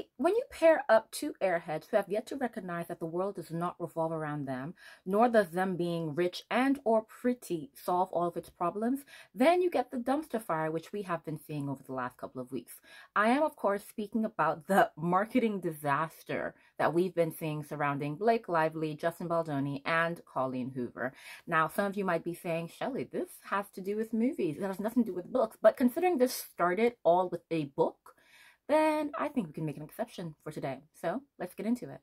See, when you pair up two airheads who have yet to recognize that the world does not revolve around them, nor does them being rich and or pretty solve all of its problems, then you get the dumpster fire, which we have been seeing over the last couple of weeks. I am, of course, speaking about the marketing disaster that we've been seeing surrounding Blake Lively, Justin Baldoni, and Colleen Hoover. Now, some of you might be saying, Shelley, this has to do with movies. It has nothing to do with books. But considering this started all with a book, then I think we can make an exception for today. So let's get into it.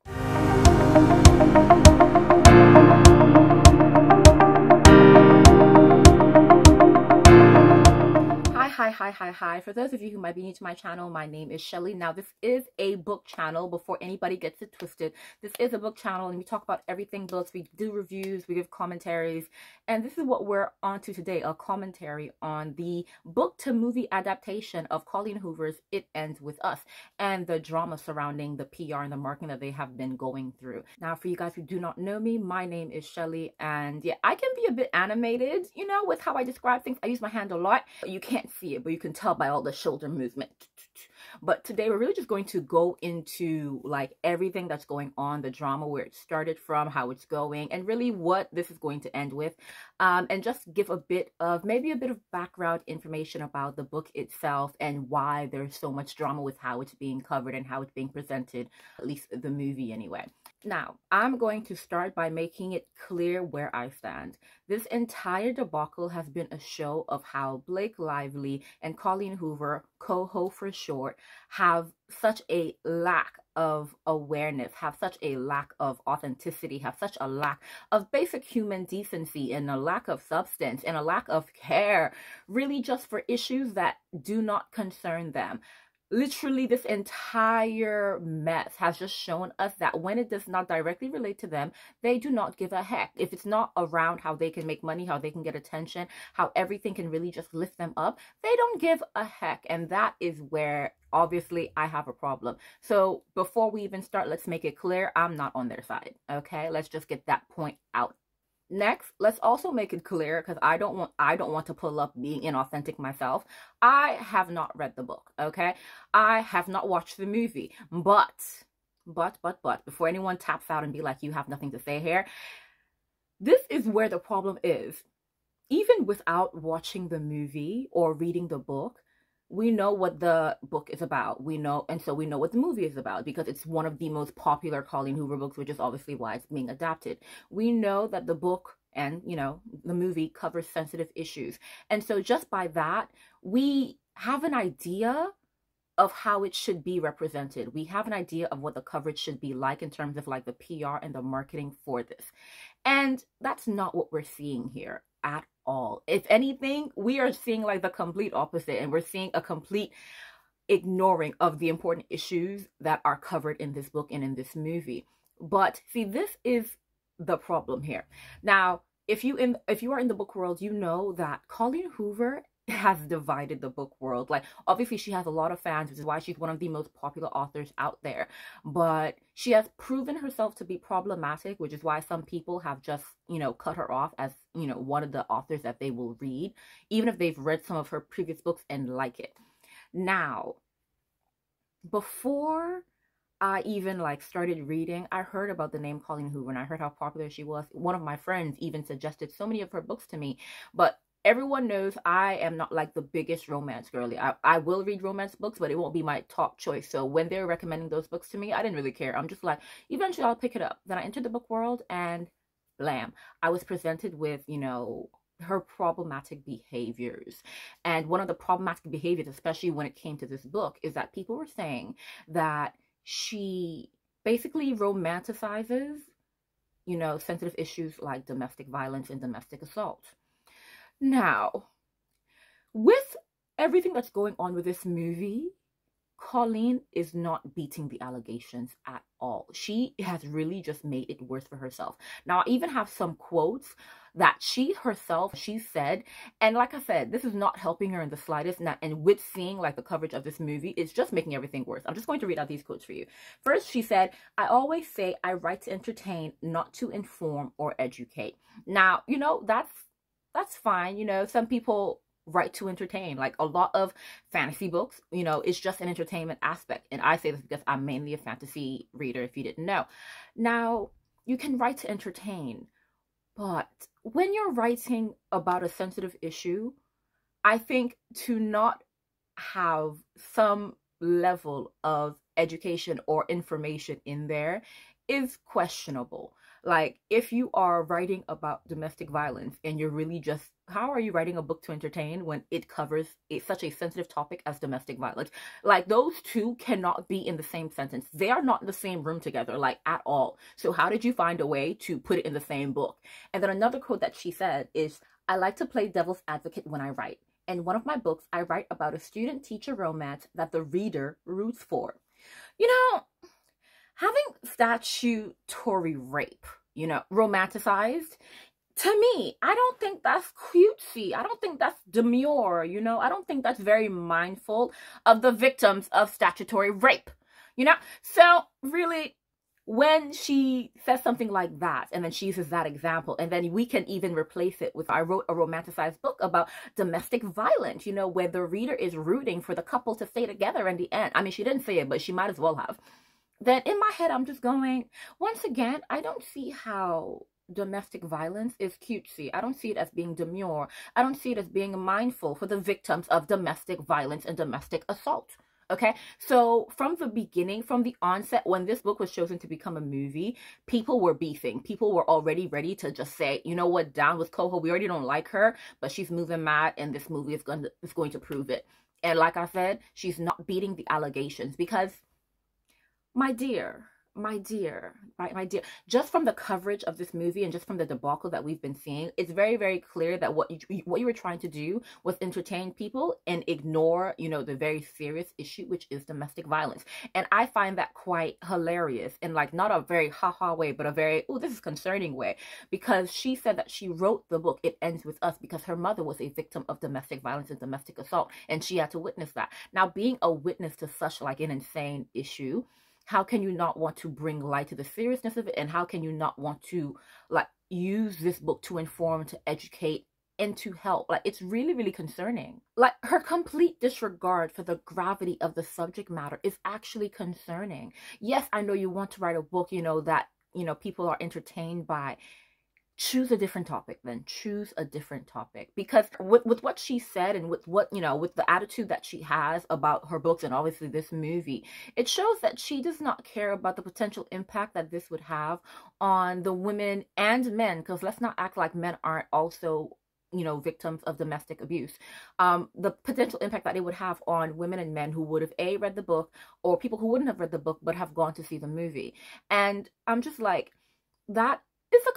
Hi. For those of you who might be new to my channel, my name is Shelley. Now, this is a book channel. Before anybody gets it twisted, this is a book channel and we talk about everything books. We do reviews, we give commentaries, and this is what we're on to today, a commentary on the book to movie adaptation of Colleen Hoover's It Ends With Us and the drama surrounding the PR and the marketing that they have been going through. Now, for you guys who do not know me, my name is Shelley, and yeah, I can be a bit animated, you know, with how I describe things. I use my hand a lot. You can't see it, but you can tell by all the shoulder movement. But today we're really just going to go into like everything that's going on, the drama, where it started from, how it's going, and really what this is going to end with, and just give a bit of background information about the book itself and why there's so much drama with how it's being covered and how it's being presented, at least the movie anyway. Now, I'm going to start by making it clear where I stand. This entire debacle has been a show of how Blake Lively and Colleen Hoover, Coho for short, have such a lack of awareness, have such a lack of authenticity, have such a lack of basic human decency, and a lack of substance, and a lack of care, really just for issues that do not concern them. Literally, this entire mess has just shown us that when it does not directly relate to them, they do not give a heck. If it's not around how they can make money, how they can get attention, how everything can really just lift them up, they don't give a heck. And that is where, obviously, I have a problem. So before we even start, let's make it clear, I'm not on their side, okay? Let's just get that point out. Next, let's also make it clear, because I don't want to pull up being inauthentic myself. I have not read the book, okay? I have not watched the movie. But, before anyone taps out and be like, you have nothing to say here, this is where the problem is. Even without watching the movie or reading the book, we know what the book is about. We know what the movie is about, because it's one of the most popular Colleen Hoover books, which is obviously why it's being adapted. We know that the book and, you know, the movie covers sensitive issues. And so just by that, we have an idea of how it should be represented. We have an idea of what the coverage should be like in terms of like the PR and the marketing for this. And that's not what we're seeing here at all. If anything, we are seeing like the complete opposite, and we're seeing a complete ignoring of the important issues that are covered in this book and in this movie. But see, this is the problem here. Now, if you are in the book world, you know that Colleen Hoover has divided the book world. Like, obviously she has a lot of fans, which is why she's one of the most popular authors out there, but she has proven herself to be problematic, which is why some people have just, you know, cut her off as, you know, one of the authors that they will read, even if they've read some of her previous books and like it. Now, before I even like started reading, I heard about the name Colleen Hoover and I heard how popular she was. One of my friends even suggested so many of her books to me, but everyone knows I am not like the biggest romance girly. I will read romance books, but it won't be my top choice. So when they're recommending those books to me, I didn't really care. I'm just like, eventually I'll pick it up. Then I entered the book world and blam, I was presented with, you know, her problematic behaviors. And one of the problematic behaviors, especially when it came to this book, is that people were saying that she basically romanticizes, you know, sensitive issues like domestic violence and domestic assault. Now, with everything that's going on with this movie, Colleen is not beating the allegations at all. She has really just made it worse for herself. Now, I even have some quotes that she said, and like I said, this is not helping her in the slightest. And with seeing like the coverage of this movie, it's just making everything worse. I'm just going to read out these quotes for you. First, she said, "I always say I write to entertain, not to inform or educate." Now, you know, that's fine. You know, some people write to entertain. Like a lot of fantasy books, you know, it's just an entertainment aspect. And I say this because I'm mainly a fantasy reader, if you didn't know. Now, you can write to entertain, but when you're writing about a sensitive issue, I think to not have some level of education or information in there is questionable. Like, if you are writing about domestic violence and you're really just, how are you writing a book to entertain when it covers such a sensitive topic as domestic violence? Like, those two cannot be in the same sentence. They are not in the same room together, like, at all. So how did you find a way to put it in the same book? And then another quote that she said is, "I like to play devil's advocate when I write. In one of my books, I write about a student-teacher romance that the reader roots for." You know, having statutory rape, you know, romanticized, to me, I don't think that's cutesy. I don't think that's demure, you know. I don't think that's very mindful of the victims of statutory rape, you know. So really, when she says something like that, and then she uses that example, and then we can even replace it with, I wrote a romanticized book about domestic violence, you know, where the reader is rooting for the couple to stay together in the end. I mean, she didn't say it, but she might as well have. Then in my head, I'm just going, once again, I don't see how domestic violence is cutesy. I don't see it as being demure. I don't see it as being mindful for the victims of domestic violence and domestic assault. Okay, so from the beginning, from the onset, when this book was chosen to become a movie, people were beefing. People were already ready to just say, you know what, down with Coho. We already don't like her, but she's moving mad, and this movie is going to prove it. And like I said, she's not beating the allegations because, my dear, just from the coverage of this movie and just from the debacle that we've been seeing, it's very, very clear that what you were trying to do was entertain people and ignore, you know, the very serious issue, which is domestic violence. And I find that quite hilarious, in like not a very ha-ha way, but a very, oh, this is concerning way, because she said that she wrote the book It Ends With Us because her mother was a victim of domestic violence and domestic assault, and she had to witness that. Now, being a witness to such like an insane issue, how can you not want to bring light to the seriousness of it? And how can you not want to like use this book to inform, to educate, and to help? Like, it's really, really concerning. Like, her complete disregard for the gravity of the subject matter is actually concerning. Yes, I know you want to write a book, you know, that, you know, people are entertained by. Choose a different topic then. Choose a different topic. Because with what she said and with what, you know, with the attitude that she has about her books and obviously this movie, it shows that she does not care about the potential impact that this would have on the women and men. Because let's not act like men aren't also, you know, victims of domestic abuse. The potential impact that it would have on women and men who would have read the book, or people who wouldn't have read the book but have gone to see the movie. And I'm just like, that is a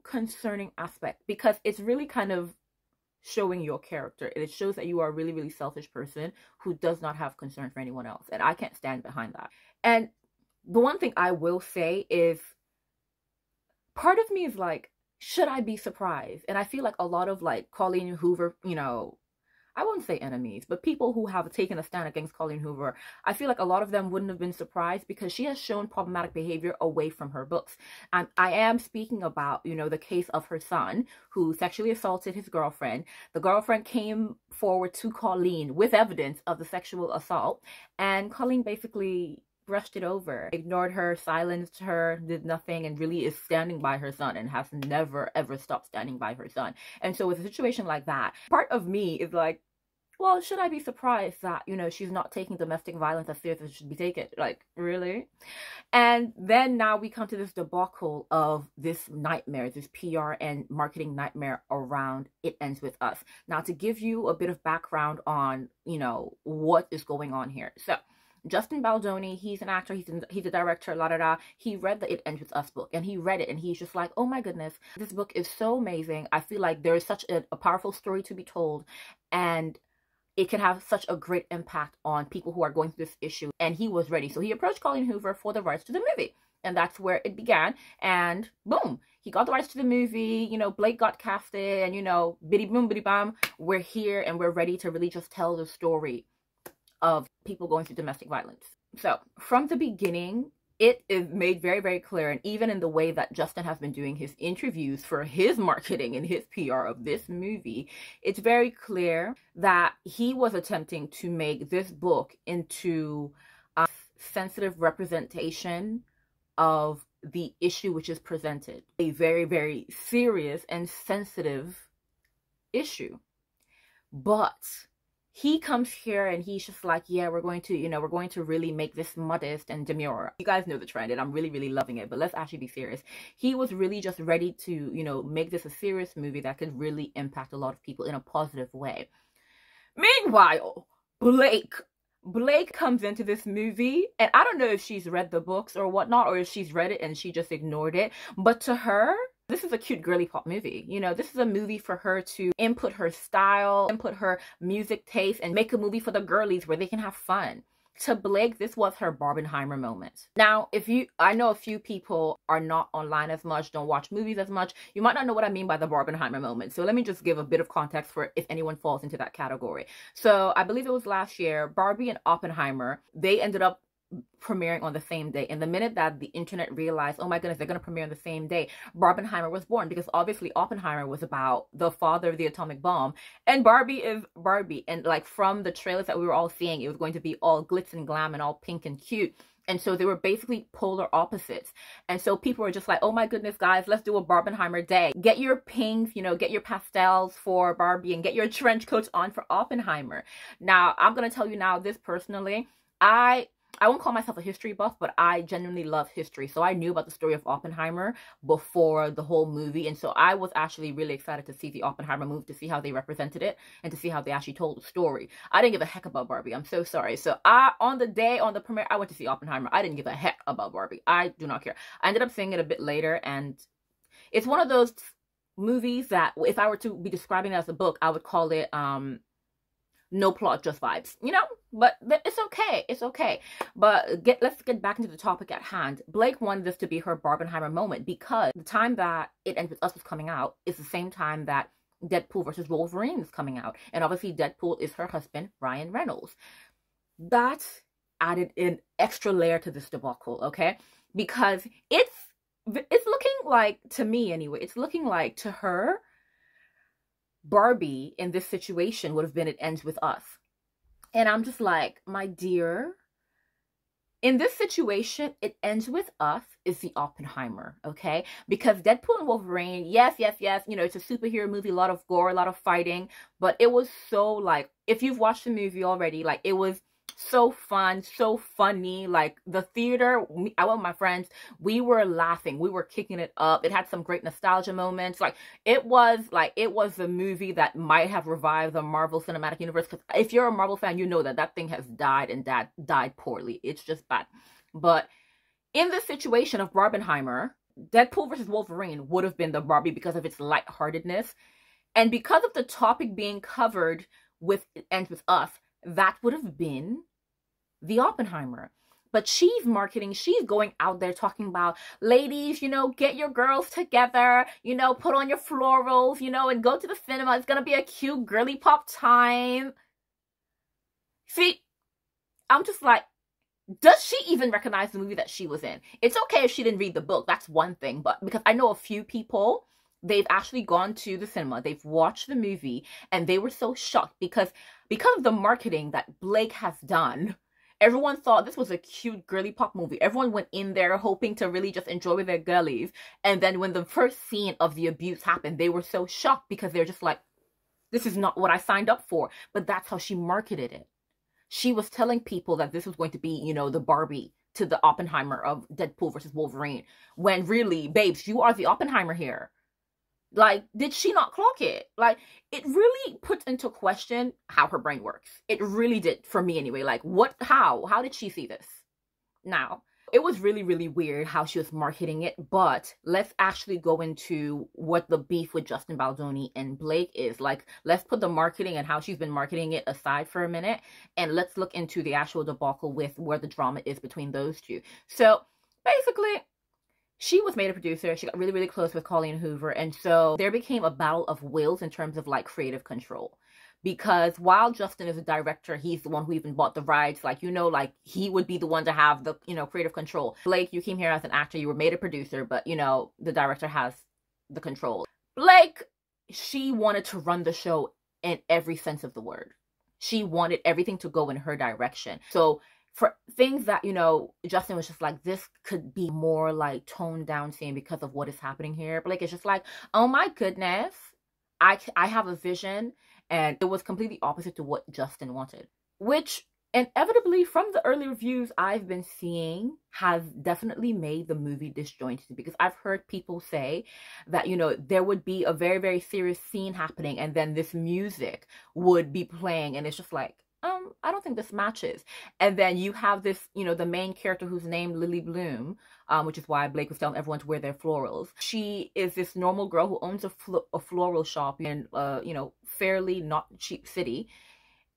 concerning aspect, because it's really kind of showing your character. It shows that you are a really, really selfish person who does not have concern for anyone else. And I can't stand behind that. And the one thing I will say is, part of me is like, should I be surprised? And I feel like a lot of like Colleen Hoover, you know, I won't say enemies, but people who have taken a stand against Colleen Hoover, I feel like a lot of them wouldn't have been surprised because she has shown problematic behavior away from her books. And I am speaking about, you know, the case of her son who sexually assaulted his girlfriend. The girlfriend came forward to Colleen with evidence of the sexual assault, and Colleen basically brushed it over, ignored her, silenced her, did nothing, and really is standing by her son and has never ever stopped standing by her son. And so with a situation like that, part of me is like, well, should I be surprised that, you know, she's not taking domestic violence as serious as it should be taken? Like, really? And then now we come to this debacle of this nightmare, this PR and marketing nightmare around It Ends With Us. Now, to give you a bit of background on, you know, what is going on here. So, Justin Baldoni, he's an actor, he's a director, la-da-da. He read the It Ends With Us book, and he read it, and he's just like, oh my goodness, this book is so amazing. I feel like there is such a powerful story to be told, and it can have such a great impact on people who are going through this issue. And he was ready. So he approached Colleen Hoover for the rights to the movie. And that's where it began. And boom, he got the rights to the movie. You know, Blake got casted, and, you know, biddy boom, biddy bam, we're here and we're ready to really just tell the story of people going through domestic violence. So from the beginning, it is made very, very clear, and even in the way that Justin has been doing his interviews for his marketing and his PR of this movie, it's very clear that he was attempting to make this book into a sensitive representation of the issue which is presented. A very, very serious and sensitive issue. But he comes here and he's just like, yeah, we're going to really make this modest and demure. You guys know the trend and I'm really, really loving it, but let's actually be serious. He was really just ready to, make this a serious movie that could really impact a lot of people in a positive way. Meanwhile, Blake comes into this movie, and I don't know if she's read the books or whatnot, or if she's read it and she just ignored it, but to her, this is a cute girly pop movie. This is a movie for her to input her style, input her music taste, and make a movie for the girlies where they can have fun. To Blake, this was her Barbenheimer moment. Now, I know a few people are not online as much, don't watch movies as much. You might not know what I mean by the Barbenheimer moment. So let me just give a bit of context for if anyone falls into that category. So I believe it was last year, Barbie and Oppenheimer, they ended up premiering on the same day. And the minute that the internet realized, oh my goodness, they're going to premiere on the same day, Barbenheimer was born, because obviously Oppenheimer was about the father of the atomic bomb, and Barbie is Barbie. And like from the trailers that we were all seeing, it was going to be all glitz and glam and all pink and cute. And so they were basically polar opposites. And so people were just like, oh my goodness, guys, let's do a Barbenheimer day. Get your pinks, get your pastels for Barbie and get your trench coats on for Oppenheimer. Now, I'm going to tell you now this personally, I won't call myself a history buff, but I genuinely love history. So I knew about the story of Oppenheimer before the whole movie. And so I was actually really excited to see the Oppenheimer movie, to see how they represented it, and to see how they actually told the story. I didn't give a heck about Barbie. I'm so sorry. So on the premiere, I went to see Oppenheimer. I didn't give a heck about Barbie. I do not care. I ended up seeing it a bit later, and it's one of those movies that if I were to be describing it as a book, I would call it no plot, just vibes, but it's okay. It's okay. But let's get back into the topic at hand. Blake wanted this to be her Barbenheimer moment because the time that It Ends With Us was coming out is the same time that Deadpool versus Wolverine is coming out. And obviously Deadpool is her husband, Ryan Reynolds. That added an extra layer to this debacle, okay? Because it's looking like, to me anyway, it's looking like to her, Barbie in this situation would have been It Ends With Us. And I'm just like, my dear, in this situation, It Ends With Us is the Oppenheimer, okay? Because Deadpool and Wolverine, yes, it's a superhero movie, a lot of gore, a lot of fighting, but it was so, like, if you've watched the movie already, like, it was so fun, so funny. Like, the theater, I went with my friends, we were laughing, we were kicking it up. It had some great nostalgia moments. It was the movie that might have revived the Marvel Cinematic Universe, because if you're a Marvel fan, you know that thing has died, and that died poorly. It's just bad. But in the situation of Barbenheimer, Deadpool versus Wolverine would have been the Barbie because of its lightheartedness, and because of the topic being covered with It Ends With Us, that would have been the Oppenheimer. But she's marketing, she's going out there talking about, ladies, get your girls together, put on your florals, and go to the cinema. It's gonna be a cute girly pop time. See, I'm just like, does she even recognize the movie that she was in? It's okay if she didn't read the book, that's one thing, but because I know a few people, they've actually gone to the cinema, they've watched the movie, and they were so shocked because of the marketing that Blake has done. Everyone thought this was a cute girly pop movie. Everyone went in there hoping to really just enjoy with their girlies. And then when the first scene of the abuse happened, they were so shocked because they're just like, this is not what I signed up for. But that's how she marketed it. She was telling people that this was going to be, the Barbie to the Oppenheimer of Deadpool versus Wolverine. When really, babes, you are the Oppenheimer here. Like, did she not clock it? Like, it really puts into question how her brain works. It really did, for me anyway. Like, how did she see this? Now, it was really, really weird how she was marketing it, but let's actually go into what the beef with Justin Baldoni and Blake is. Like, let's put the marketing and how she's been marketing it aside for a minute, and let's look into the actual debacle with where the drama is between those two. So, basically, she was made a producer. She got really, really close with Colleen Hoover. And so there became a battle of wills in terms of, like, creative control. because while Justin is a director, he's the one who even bought the rights. Like, you know, like he would be the one to have the, you know, creative control. Blake, you came here as an actor, you were made a producer, but, you know, the director has the control. Blake, she wanted to run the show in every sense of the word. She wanted everything to go in her direction. So for things that, you know, Justin was just like, this could be more like toned down scene because of what is happening here. Blake is just like, oh my goodness, I have a vision. And it was completely opposite to what Justin wanted, which inevitably from the early reviews I've been seeing has definitely made the movie disjointed, because I've heard people say that, you know, there would be a very, very serious scene happening and then this music would be playing and it's just like, I don't think this matches. And then you have this, you know, the main character who's named Lily Bloom, which is why Blake was telling everyone to wear their florals. She is this normal girl who owns a floral shop in, you know, fairly not cheap city.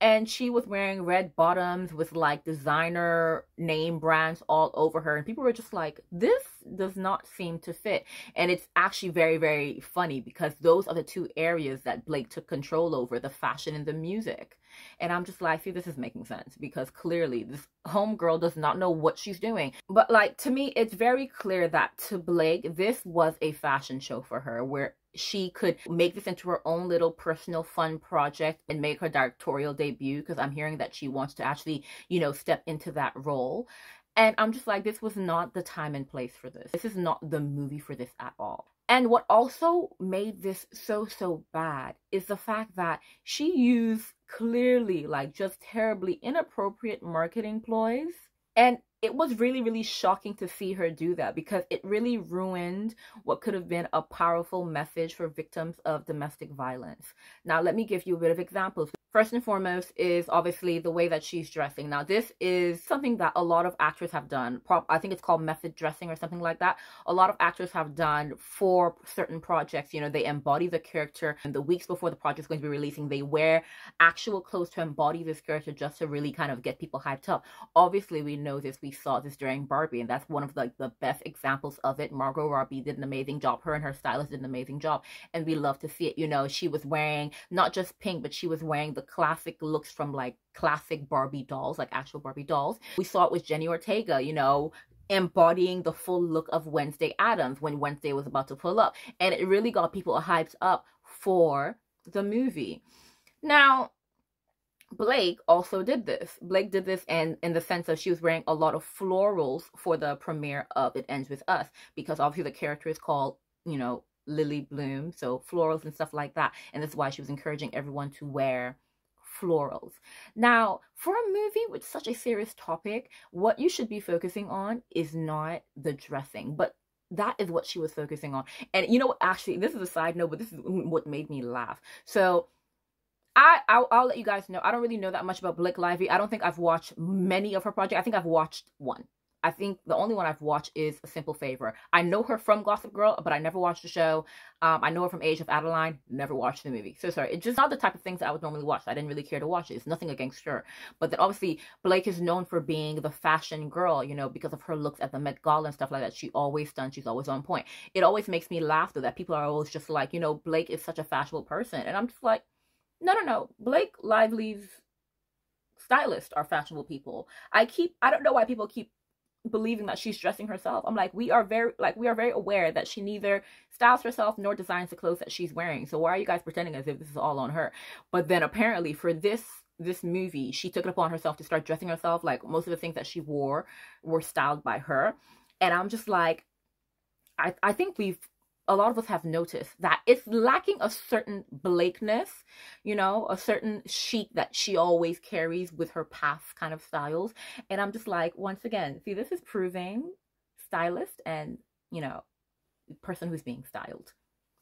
And she was wearing red bottoms with like designer name brands all over her. And people were just like, this does not seem to fit. And it's actually very, very funny because those are the two areas that Blake took control over, the fashion and the music. And I'm just like, see, this is making sense because clearly this homegirl does not know what she's doing. But like, to me, it's very clear that to Blake, this was a fashion show for her where she could make this into her own little personal fun project and make her directorial debut, because I'm hearing that she wants to actually, you know, step into that role. And I'm just like, this was not the time and place for this. This is not the movie for this at all. And what also made this so bad is the fact that she used clearly like just terribly inappropriate marketing ploys. And it was really, really shocking to see her do that because it really ruined what could have been a powerful message for victims of domestic violence. Now, let me give you a bit of examples. First and foremost is obviously the way that she's dressing. Now, this is something that a lot of actors have done. I think it's called method dressing or something like that. A lot of actors have done for certain projects. You know, they embody the character, and the weeks before the project is going to be releasing, they wear actual clothes to embody this character just to really kind of get people hyped up. Obviously, we know this. We saw this during Barbie, and that's one of like the best examples of it. Margot Robbie did an amazing job. Her and her stylist did an amazing job, and we love to see it. You know, she was wearing not just pink, but she was wearing the classic looks from like classic Barbie dolls, like actual Barbie dolls. We saw it with Jenny Ortega, you know, embodying the full look of Wednesday Addams when Wednesday was about to pull up, and it really got people hyped up for the movie. Now, Blake also did this. Blake did this in the sense of she was wearing a lot of florals for the premiere of It Ends With Us, because obviously the character is called, you know, Lily Bloom, so florals and stuff like that. And that's why she was encouraging everyone to wear florals. Now, for a movie with such a serious topic, what you should be focusing on is not the dressing, but that is what she was focusing on. And you know, actually, this is a side note, but this is what made me laugh. So I'll let you guys know. I don't really know that much about Blake Lively. I don't think I've watched many of her projects. I think I've watched one. I think the only one I've watched is A Simple Favor. I know her from Gossip Girl, but I never watched the show. I know her from Age of Adeline, never watched the movie. So sorry, it's just not the type of things that I would normally watch. I didn't really care to watch it. It's nothing against her. But then obviously, Blake is known for being the fashion girl, you know, because of her looks at the Met Gala and stuff like that. She's always done. She's always on point. It always makes me laugh, though, that people are always just like, you know, Blake is such a fashionable person. And I'm just like, no. Blake Lively's stylists are fashionable people. I don't know why people keep believing that she's dressing herself. I'm like, we are very aware that she neither styles herself nor designs the clothes that she's wearing. So why are you guys pretending as if this is all on her? But then apparently for this movie, she took it upon herself to start dressing herself. Like most of the things that she wore were styled by her. And I'm just like, I think a lot of us have noticed that it's lacking a certain Blakeness, you know, a certain chic that she always carries with her past kind of styles. And I'm just like, once again, see, this is proving stylist and, you know, person who's being styled.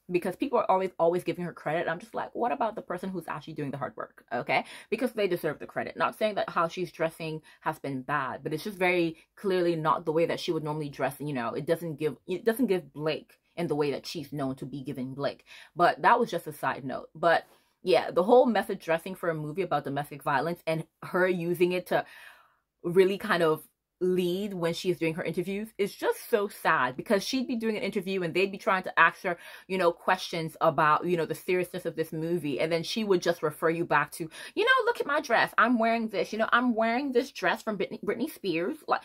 Because people are always giving her credit. I'm just like, what about the person who's actually doing the hard work? Okay, because they deserve the credit. Not saying that how she's dressing has been bad, but it's just very clearly not the way that she would normally dress. And, you know, it doesn't give Blake in the way that she's known to be giving Blake. But that was just a side note. But yeah, the whole method dressing for a movie about domestic violence and her using it to really kind of lead when she's doing her interviews is just so sad, because she'd be doing an interview and they'd be trying to ask her, you know, questions about, you know, the seriousness of this movie, and then she would just refer you back to, you know, look at my dress, I'm wearing this, you know, I'm wearing this dress from Britney Spears, like,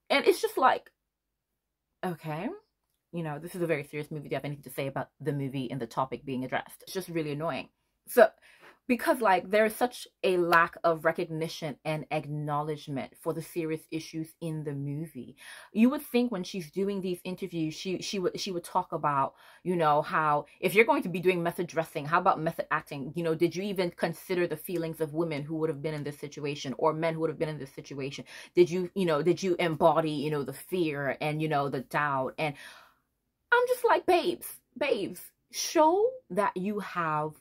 and it's just like, okay, you know, this is a very serious movie. Do you have anything to say about the movie and the topic being addressed? It's just really annoying. So because like there is such a lack of recognition and acknowledgement for the serious issues in the movie. You would think when she's doing these interviews, she would talk about, you know, how if you're going to be doing method dressing, how about method acting? You know, did you even consider the feelings of women who would have been in this situation, or men who would have been in this situation? Did you, you know, did you embody, you know, the fear and, you know, the doubt? And I'm just like, babes, show that you have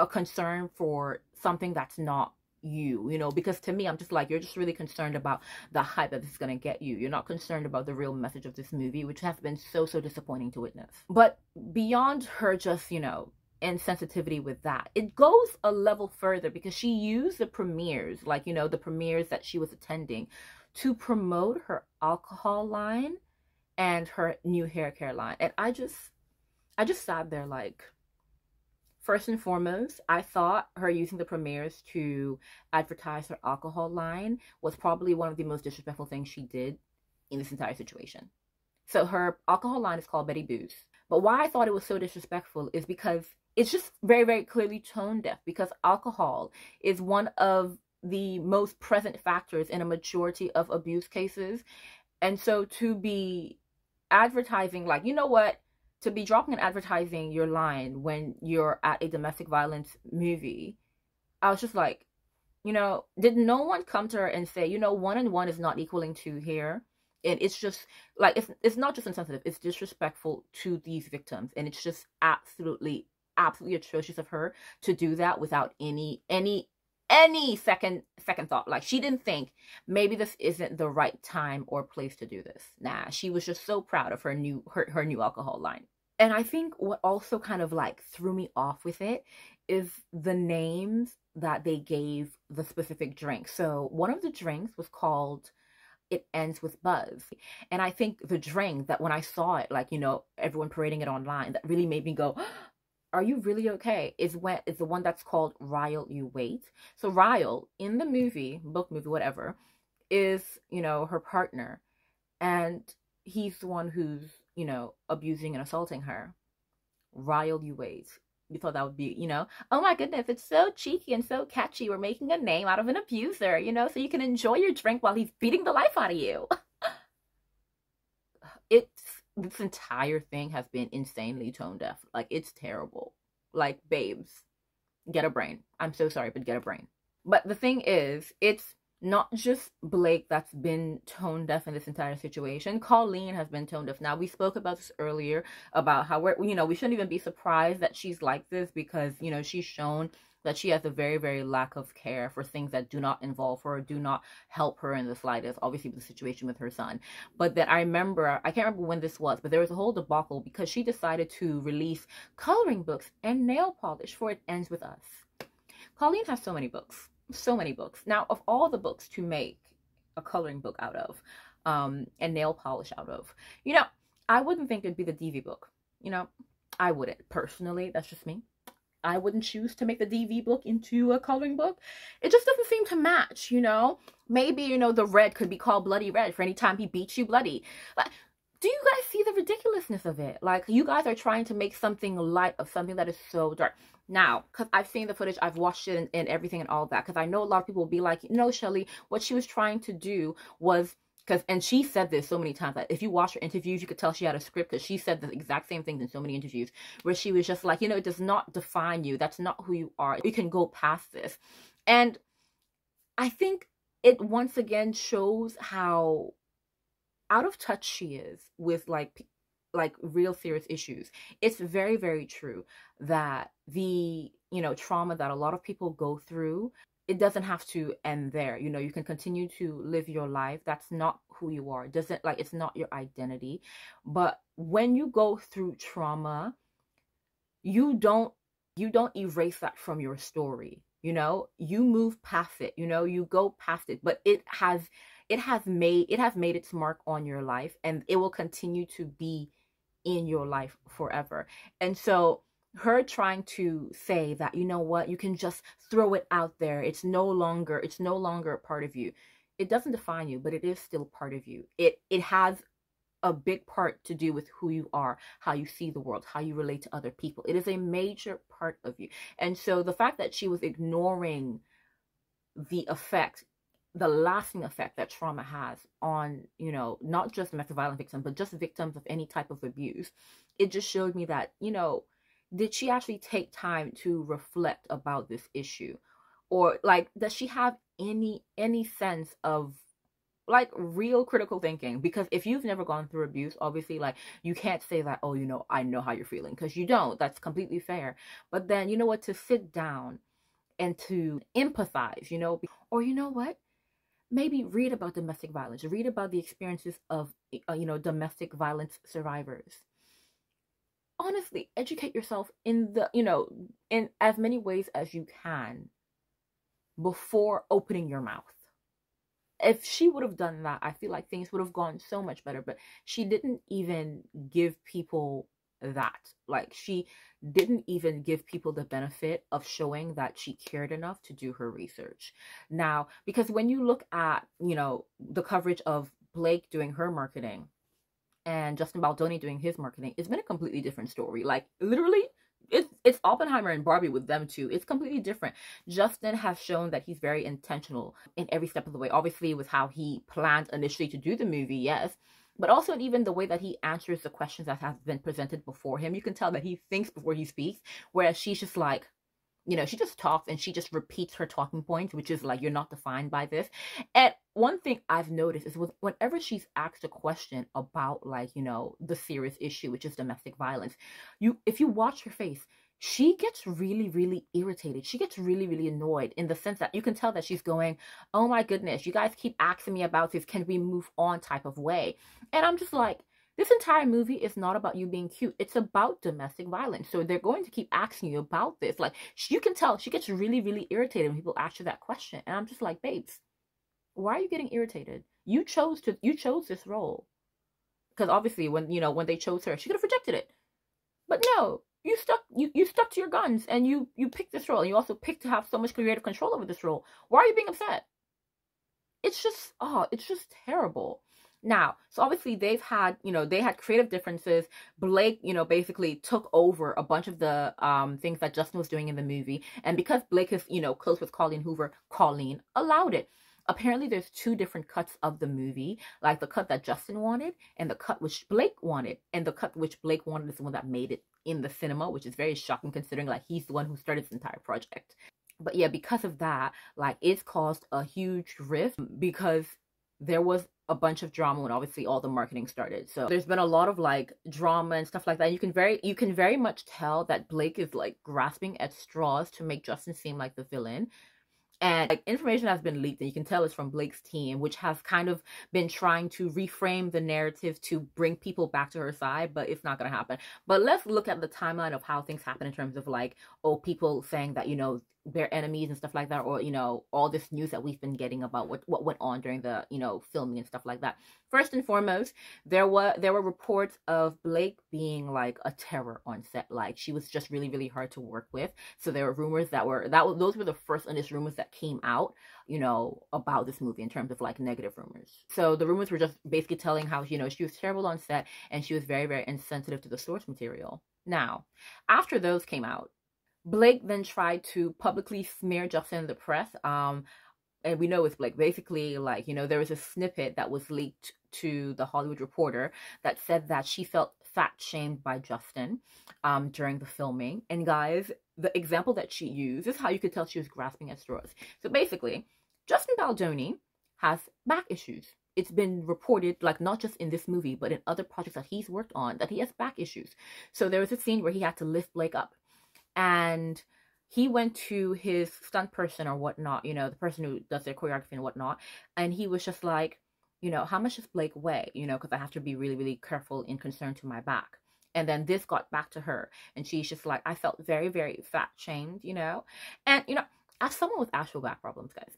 a concern for something that's not you, you know, because to me, I'm just like, you're just really concerned about the hype that this is going to get you. You're not concerned about the real message of this movie, which has been so disappointing to witness. But beyond her just, you know, insensitivity with that, it goes a level further, because she used the premieres, like, you know, the premieres that she was attending to promote her alcohol line and her new hair care line. And I just sat there like, first and foremost, I thought her using the premieres to advertise her alcohol line was probably one of the most disrespectful things she did in this entire situation. So her alcohol line is called Betty Booze. But why I thought it was so disrespectful is because it's just very clearly tone deaf, because alcohol is one of the most present factors in a majority of abuse cases. And so to be advertising, like, you know what, to be dropping and advertising your line when you're at a domestic violence movie, I was just like, you know, did no one come to her and say, you know, 1 and 1 is not equaling 2 here? And it's just like, it's not just insensitive, it's disrespectful to these victims, and it's just absolutely atrocious of her to do that without any second thought. Like, she didn't think maybe this isn't the right time or place to do this. Nah, she was just so proud of her new alcohol line. And I think what also kind of like threw me off with it is the names that they gave the specific drink. So one of the drinks was called It Ends with Buzz. And I think the drink that when I saw it, like, you know, everyone parading it online, that really made me go, are you really okay? Is the one that's called Ryle You Wait. So Ryle in the movie, book movie, whatever, is, you know, her partner. And he's the one who's, you know, abusing and assaulting her. Ryle You Wait. You thought that would be, you know, oh my goodness, it's so cheeky and so catchy. We're making a name out of an abuser, you know, so you can enjoy your drink while he's beating the life out of you. This entire thing has been insanely tone deaf. Like, it's terrible. Like, babes, get a brain. I'm so sorry, but get a brain. But the thing is, it's not just Blake that's been tone deaf in this entire situation. Colleen has been tone deaf. Now, we spoke about this earlier, about how we shouldn't even be surprised that she's like this, because, you know, she's shown that she has a very lack of care for things that do not involve her, do not help her in the slightest, obviously with the situation with her son. But then I can't remember when this was, but there was a whole debacle because she decided to release coloring books and nail polish for It Ends With Us. Colleen has so many books. Now, of all the books to make a coloring book out of, and nail polish out of, you know, I wouldn't think it'd be the DV book. You know, I wouldn't. Personally, that's just me. I wouldn't choose to make the DV book into a coloring book. It just doesn't seem to match, you know? Maybe, you know, the red could be called Bloody Red for any time he beats you bloody. Like, do you guys see the ridiculousness of it? Like, you guys are trying to make something light of something that is so dark. Now, because I've seen the footage, I've watched it and everything and all that, because I know a lot of people will be like, you know, Shelly, what she was trying to do was, and she said this so many times, that if you watch her interviews, you could tell she had a script, because she said the exact same things in so many interviews, where she was just like, you know, it does not define you. That's not who you are. You can go past this. And I think it once again shows how out of touch she is with like real serious issues. It's very true that the, you know, trauma that a lot of people go through, it doesn't have to end there. You know, you can continue to live your life. That's not who you are. It doesn't, like, it's not your identity. But when you go through trauma, you don't erase that from your story. You know, you move past it, you know, you go past it, but it has it has made its mark on your life, and it will continue to be in your life forever. And so her trying to say that, you know what, you can just throw it out there, it's no longer a part of you. It doesn't define you, but it is still part of you. It has a big part to do with who you are, how you see the world, how you relate to other people. It is a major part of you. And so the fact that she was ignoring the effect, the lasting effect that trauma has on, you know, not just domestic violence victims, but just victims of any type of abuse, it just showed me that, you know, did she actually take time to reflect about this issue? Or like, does she have any sense of like real critical thinking? Because if you've never gone through abuse, obviously, like, you can't say that, oh, you know, I know how you're feeling, because you don't. That's completely fair. But then, you know what, to sit down and to empathize, you know, or you know what, maybe read about domestic violence, read about the experiences of, you know, domestic violence survivors. Honestly, educate yourself in the, you know, in as many ways as you can before opening your mouth. If she would have done that, I feel like things would have gone so much better. But she didn't even give people that. Like, she didn't even give people the benefit of showing that she cared enough to do her research. Now, because when you look at, you know, the coverage of Blake doing her marketing and Justin Baldoni doing his marketing, it's been a completely different story. Like, literally, it's Oppenheimer and Barbie with them too. It's completely different. Justin has shown that he's very intentional in every step of the way. Obviously, with how he planned initially to do the movie, yes, but also in even the way that he answers the questions that have been presented before him. You can tell that he thinks before he speaks, whereas she's just like, you know, she just talks and she just repeats her talking points, which is like, you're not defined by this. And one thing I've noticed is whenever she's asked a question about, like, you know, the serious issue, which is domestic violence, if you watch her face, she gets really, really irritated. She gets really, really annoyed, in the sense that you can tell that she's going, oh my goodness, you guys keep asking me about this, can we move on type of way. And I'm just like, this entire movie is not about you being cute. It's about domestic violence. So they're going to keep asking you about this. Like, you can tell she gets really, really irritated when people ask her that question. And I'm just like, babes, why are you getting irritated? You chose this role. Because obviously when they chose her, she could have rejected it. But no, you stuck to your guns, and you picked this role. And you also picked to have so much creative control over this role. Why are you being upset? It's just terrible. Now, so obviously they had creative differences. Blake, basically took over a bunch of the things that Justin was doing in the movie. And because Blake is, close with Colleen Hoover, Colleen allowed it. Apparently there's two different cuts of the movie, like the cut that Justin wanted and the cut which Blake wanted. And the cut which Blake wanted is the one that made it in the cinema, which is very shocking considering like he's the one who started this entire project. But yeah, because of that, like, it's caused a huge rift because there was a bunch of drama when obviously all the marketing started. So there's been a lot of like drama and stuff like that. You can very much tell that Blake is like grasping at straws to make Justin seem like the villain. And like, information has been leaked, and you can tell it's from Blake's team, which has kind of been trying to reframe the narrative to bring people back to her side, but it's not going to happen. But let's look at the timeline of how things happen in terms of like, people saying that, they're enemies and stuff like that, or, all this news that we've been getting about what went on during the, filming and stuff like that. First and foremost, there were reports of Blake being like a terror on set. Like, she was just really, really hard to work with. So there were rumors those were the first initial rumors that came out, about this movie in terms of like negative rumors. So the rumors were just basically telling how, she was terrible on set and she was very, very insensitive to the source material. Now, after those came out, Blake then tried to publicly smear Justin in the press. And we know it's Blake. Basically, like, there was a snippet that was leaked to the Hollywood Reporter that said that she felt fat-shamed by Justin during the filming. And guys, the example that she used, this is how you could tell she was grasping at straws. So basically, Justin Baldoni has back issues. It's been reported, like, not just in this movie, but in other projects that he's worked on, that he has back issues. So there was a scene where he had to lift Blake up. And he went to his stunt person or whatnot, the person who does their choreography and whatnot. And he was just like, how much does Blake weigh? Because I have to be really, really careful and concerned to my back. And then this got back to her. And she's just like, I felt very, very fat shamed, And, as someone with actual back problems, guys,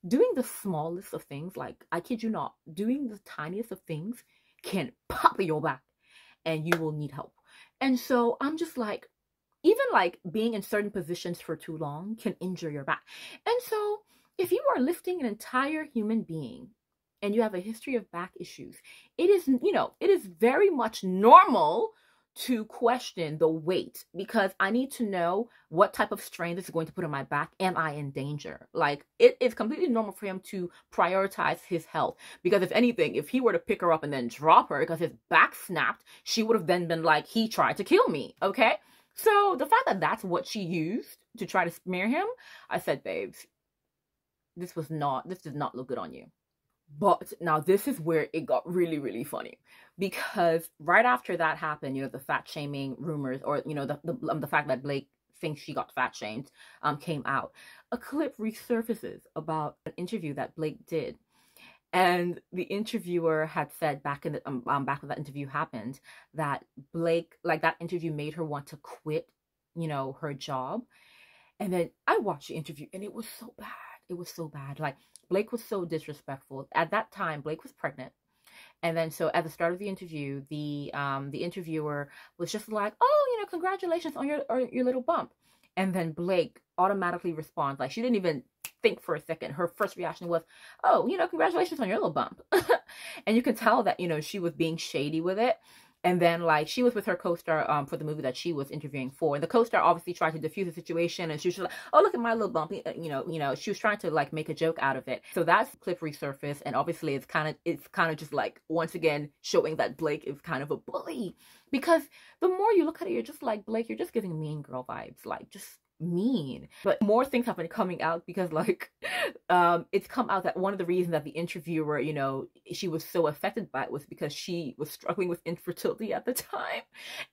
doing the smallest of things, like, I kid you not, doing the tiniest of things can pop your back and you will need help. And so I'm just like, even like being in certain positions for too long can injure your back. And so if you are lifting an entire human being and you have a history of back issues, it is, it is very much normal to question the weight, because I need to know what type of strain this is going to put on my back. Am I in danger? Like, it is completely normal for him to prioritize his health, because if anything, if he were to pick her up and then drop her because his back snapped, she would have then been like, he tried to kill me. Okay. So the fact that that's what she used to try to smear him, I said, babes, this did not look good on you. But now this is where it got really, really funny, because right after that happened, the fat shaming rumors, or, the fact that Blake thinks she got fat shamed, came out. A clip resurfaces about an interview that Blake did. And the interviewer had said back when that interview happened, that Blake, like, that interview made her want to quit, her job. And then I watched the interview and it was so bad. It was so bad. Like, Blake was so disrespectful. At that time, Blake was pregnant. And then so at the start of the interview, the interviewer was just like, oh, congratulations on your little bump. And then Blake automatically responds, like, she didn't even think for a second. Her first reaction was, oh, congratulations on your little bump. And you can tell that, she was being shady with it. And then, like, she was with her co-star for the movie that she was interviewing for. And the co-star obviously tried to diffuse the situation. And she was just like, oh, look at my little bump. She was trying to, like, make a joke out of it. So that clip resurfaced. And obviously it's kind of just, like, once again, showing that Blake is kind of a bully. Because the more you look at it, you're just like, Blake, you're just giving mean girl vibes. Like, just mean. But more things have been coming out, because, like, it's come out that one of the reasons that the interviewer, she was so affected by it was because she was struggling with infertility at the time.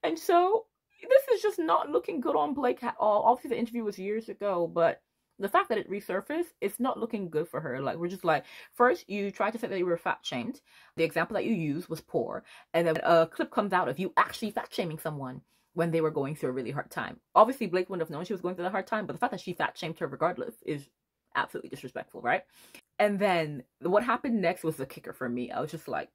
And so this is just not looking good on Blake at all. Obviously the interview was years ago, but the fact that it resurfaced, it's not looking good for her. Like, we're just like, first you tried to say that you were fat shamed. The example that you used was poor. And then a clip comes out of you actually fat shaming someone when they were going through a really hard time. Obviously, Blake wouldn't have known she was going through a hard time, but the fact that she fat shamed her regardless is absolutely disrespectful, right? And then what happened next was the kicker for me. I was just like,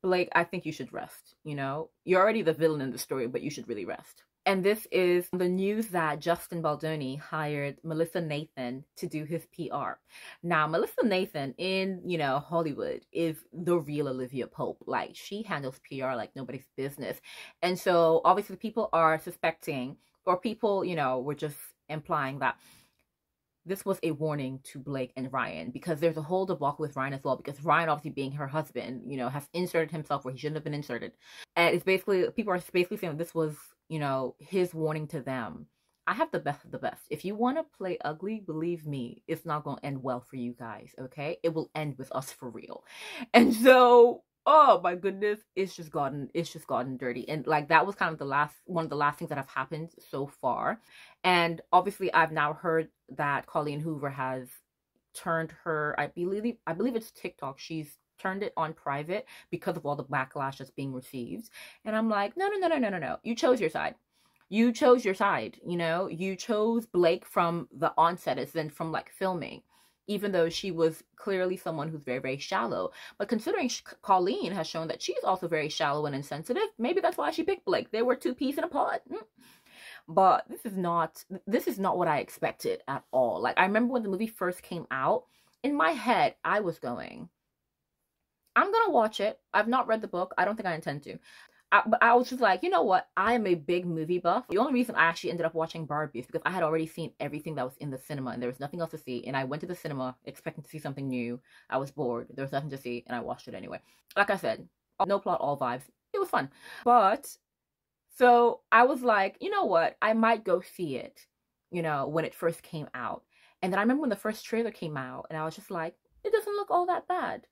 Blake, I think you should rest. You're already the villain in the story, but you should really rest. And this is the news that Justin Baldoni hired Melissa Nathan to do his PR. Now, Melissa Nathan in, Hollywood is the real Olivia Pope. Like, she handles PR like nobody's business. And so obviously people are suspecting, or people, were just implying that this was a warning to Blake and Ryan, because there's a whole debacle with Ryan as well, because Ryan, obviously being her husband, has inserted himself where he shouldn't have been inserted. And it's basically, people are basically saying this was, his warning to them. I have the best of the best. If you want to play ugly, believe me, it's not going to end well for you guys, okay? It will end with us for real. And so, oh my goodness, it's just gotten dirty. And like, that was kind of one of the last things that have happened so far. And obviously I've now heard that Colleen Hoover has turned her, I believe it's TikTok, she's turned it on private because of all the backlash that's being received. And I'm like, no. You chose your side. You chose your side, you chose Blake from the onset, as in from, like, filming, even though she was clearly someone who's very, very shallow. But considering Colleen has shown that she's also very shallow and insensitive, maybe that's why she picked Blake. They were two peas in a pod. But this is not what I expected at all. Like, I remember when the movie first came out, in my head, I was going, I'm gonna watch it. I've not read the book. I don't think I intend to. But I was just like, you know what? I am a big movie buff. The only reason I actually ended up watching Barbie is because I had already seen everything that was in the cinema and there was nothing else to see. And I went to the cinema expecting to see something new. I was bored. There was nothing to see and I watched it anyway. Like I said, no plot, all vibes. It was fun. But, so I was like, you know what? I might go see it, when it first came out. And then I remember when the first trailer came out and I was just like, it doesn't look all that bad.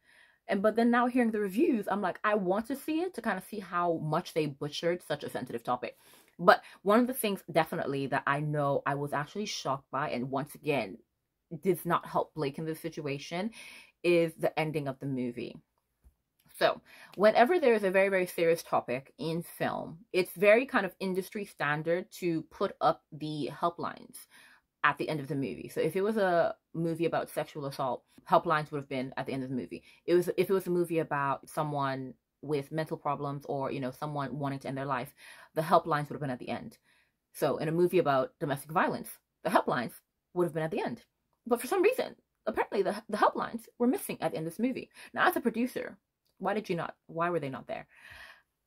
But then now hearing the reviews, I'm like, I want to see it to kind of see how much they butchered such a sensitive topic. But one of the things definitely that I know I was actually shocked by, and once again, did not help Blake in this situation, is the ending of the movie. So whenever there is a very, very serious topic in film, it's very kind of industry standard to put up the helplines at the end of the movie. So if it was a movie about sexual assault, helplines would have been at the end of the movie. If it was a movie about someone with mental problems, or someone wanting to end their life, the helplines would have been at the end. So in a movie about domestic violence, the helplines would have been at the end. But for some reason, apparently the helplines were missing at the end of this movie. Now, as a producer, why were they not there?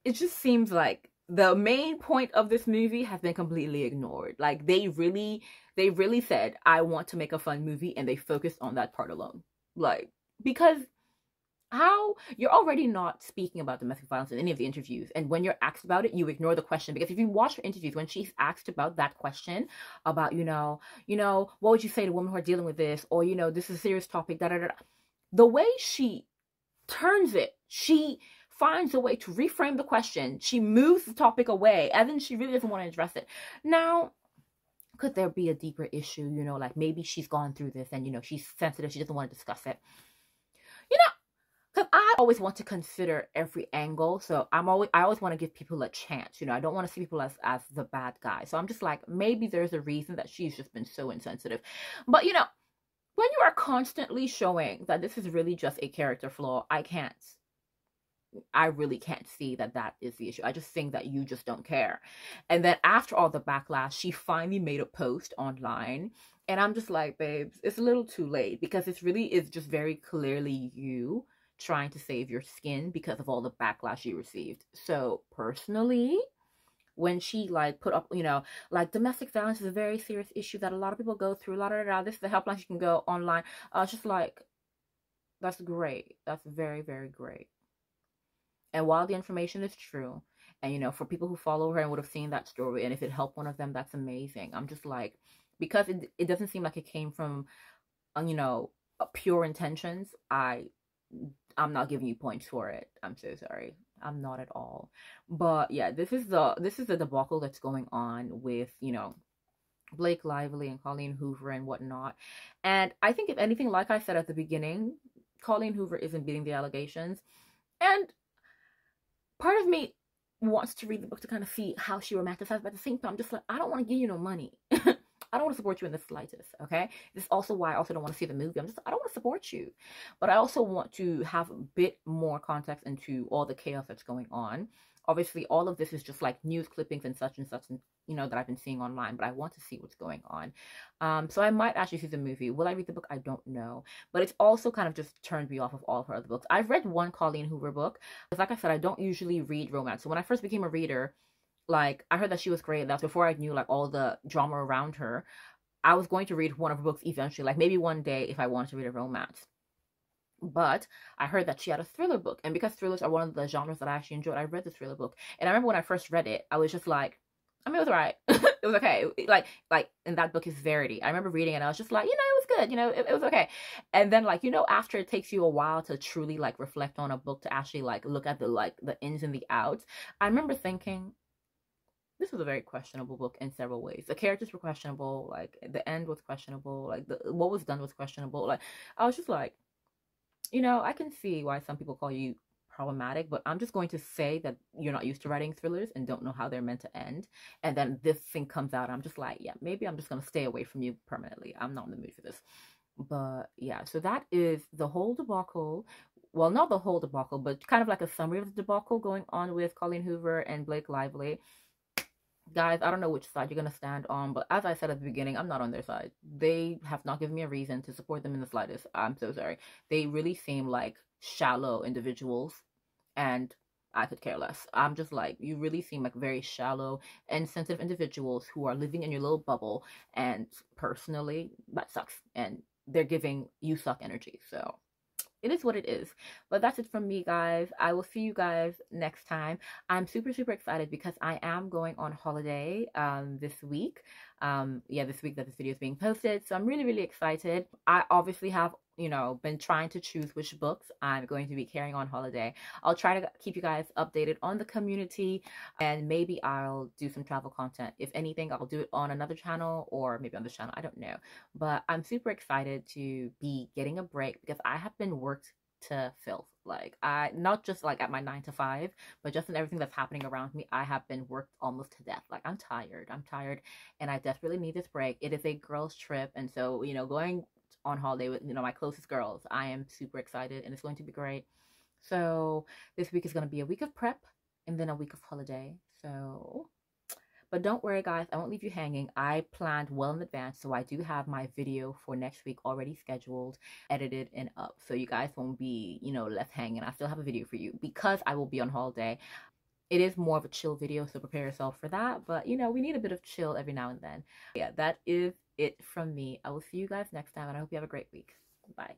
It just seems like the main point of this movie has been completely ignored. Like, they really said, I want to make a fun movie, and they focused on that part alone. Like, because how you're already not speaking about domestic violence in any of the interviews, and when you're asked about it, you ignore the question. Because if you watch her interviews, when she's asked about that question about what would you say to women who are dealing with this, or this is a serious topic, the way she turns it, she finds a way to reframe the question. She moves the topic away, and then she really doesn't want to address it. Now, could there be a deeper issue? Like, maybe she's gone through this, and she's sensitive, she doesn't want to discuss it. Because I always want to consider every angle. So I always want to give people a chance. I don't want to see people as the bad guy. So I'm just like, maybe there's a reason that she's just been so insensitive. But when you are constantly showing that this is really just a character flaw, I really can't see that is the issue. I just think that you just don't care. And then after all the backlash, she finally made a post online. And I'm just like, babes, it's a little too late, because it really is just very clearly you trying to save your skin because of all the backlash you received. So personally, when she put up, domestic violence is a very serious issue that a lot of people go through, this is the helpline, you can go online. I was just like, that's great. That's very, very great. And while the information is true, and for people who follow her and would have seen that story, and if it helped one of them, that's amazing. I'm just like, because it doesn't seem like it came from pure intentions, I'm not giving you points for it. I'm so sorry. I'm not at all. But yeah, this is the debacle that's going on with, Blake Lively and Colleen Hoover and whatnot. And I think, if anything, like I said at the beginning, Colleen Hoover isn't beating the allegations. And part of me wants to read the book to kind of see how she romanticized, but at the same time, I'm just like, I don't want to give you no money. I don't want to support you in the slightest, okay? This is also why I also don't want to see the movie. I don't want to support you. But I also want to have a bit more context into all the chaos that's going on. Obviously, all of this is just like news clippings and such, that I've been seeing online. But I want to see what's going on. So I might actually see the movie. Will I read the book? I don't know. But it's also kind of just turned me off of all of her other books. I've read one Colleen Hoover book. Because like I said, I don't usually read romance. So when I first became a reader, I heard that she was great. That's before I knew all the drama around her. I was going to read one of her books eventually, maybe one day if I wanted to read a romance. But I heard that she had a thriller book, and because thrillers are one of the genres that I actually enjoyed, I read the thriller book. And I remember when I first read it, I was just like, it was alright. It was okay. And that book is Verity. I remember reading it, and I was just like, it was good. It was okay. And then after it takes you a while to truly reflect on a book, to actually look at the ins and the outs, I remember thinking, this was a very questionable book in several ways. The characters were questionable, the end was questionable, what was done was questionable. I was just like, I can see why some people call you problematic, but I'm just going to say that you're not used to writing thrillers and don't know how they're meant to end. And then this thing comes out, I'm just like, yeah, maybe I'm just going to stay away from you permanently. I'm not in the mood for this. But yeah, so that is the whole debacle. Well, not the whole debacle, but kind of like a summary of the debacle going on with Colleen Hoover and Blake Lively. Guys, I don't know which side you're going to stand on, but as I said at the beginning, I'm not on their side. They have not given me a reason to support them in the slightest. I'm so sorry. They really seem like shallow individuals, and I could care less. I'm just like, you really seem like very shallow and sensitive individuals who are living in your little bubble, and personally, that sucks. And they're giving you suck energy, so it is what it is. But that's it from me, guys. I will see you guys next time. I'm super, super excited because I am going on holiday this week. This week that this video is being posted. So I'm really, really excited. I obviously have, been trying to choose which books I'm going to be carrying on holiday. I'll try to keep you guys updated on the community, and maybe I'll do some travel content. If anything, I'll do it on another channel or maybe on this channel. I don't know. But I'm super excited to be getting a break because I have been worked to filth. Like, I, not just like at my 9 to 5, but just in everything that's happening around me, I have been worked almost to death. Like, I'm tired. I'm tired, and I desperately need this break. It is a girls' trip, and so, you know, going on holiday with, you know, my closest girls, I am super excited, and it's going to be great. So this week is going to be a week of prep and then a week of holiday. So, but don't worry, guys, I won't leave you hanging. I planned well in advance, so I do have my video for next week already scheduled, edited, and up. So you guys won't be, you know, left hanging. I still have a video for you because I will be on holiday. It is more of a chill video, so prepare yourself for that. But, you know, we need a bit of chill every now and then. Yeah, that is it from me. I will see you guys next time, and I hope you have a great week. Bye.